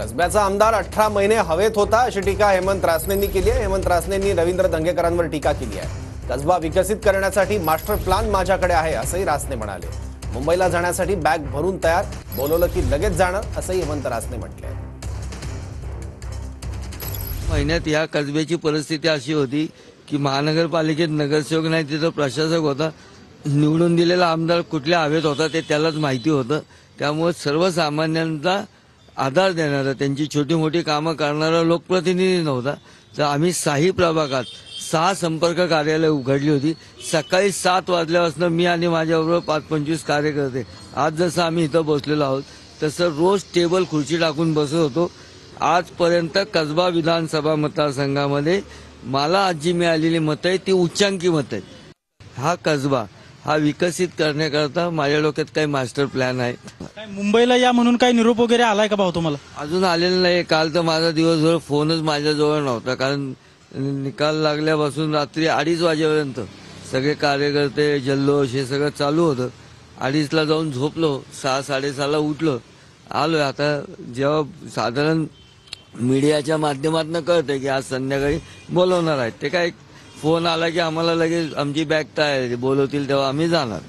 कसब्याचा आमदार 18 महिने हवेत होता अशी टीका हेमंत रासनेंनी केली आहे। हेमंत रासनेंनी रवींद्र दंगेकरांवर टीका केली आहे। कसबा विकसित करण्यासाठी मास्टर प्लॅन माझ्याकडे आहे असंही रासने म्हणाले। मुंबईला जाण्यासाठी बॅग भरून तयार, बोलवलं की लगेच जाणार असंही हेमंत रासने म्हटले आहे। महिन्यात या कसब्याची परिस्थिती अशी होती की महानगरपालिकेत नगरसेवक नाही, तिथं प्रशासक होता। निवडून दिलेला आमदार कुठल्या हवेत होता ते त्यालाच माहिती होतं। त्यामुळे सर्वसामान्यांचा आधार देणारा, त्यांची छोटी मोठी कामं करणारा लोकप्रतिनिधी नव्हता। तर आम्ही 6 प्रभागात 6 संपर्क कार्यालय उघडली होती। सकाळी 7 वाजल्यापासून मी आणि माझ्याबरोबर 5-25 कार्यकर्ते आज जसं आम्ही इथं बसलेलो आहोत तसं रोज टेबल खुर्ची टाकून बसत होतो। आजपर्यंत कसबा विधानसभा मतदारसंघामध्ये मला आज जी मिळालेली मतं आहेत ती उच्चांकी मतं आहेत। हा कसबा हा विकसित करण्याकरता माझ्या डोक्यात काही मास्टर प्लॅन आहे। काय मुंबईला या म्हणून काही निरोप वगैरे आलाय का भाऊ तुम्हाला? अजून आलेलं नाही। काल तर माझा दिवसभर फोनच माझ्याजवळ नव्हता, कारण निकाल लागल्यापासून रात्री 2:30 वाजेपर्यंत सगळे कार्यकर्ते जल्लोष हे सगळं चालू होतं। 2:30ला जाऊन झोपलो, 6-6:30ला उठलो, आलोय। आता जेव्हा साधारण मीडियाच्या माध्यमातून कळतंय की आज संध्याकाळी बोलवणार आहेत, ते काय फोन आला की आम्हाला लगेच आमची बॅग तयार आहे, बोलवतील तेव्हा आम्ही जाणार।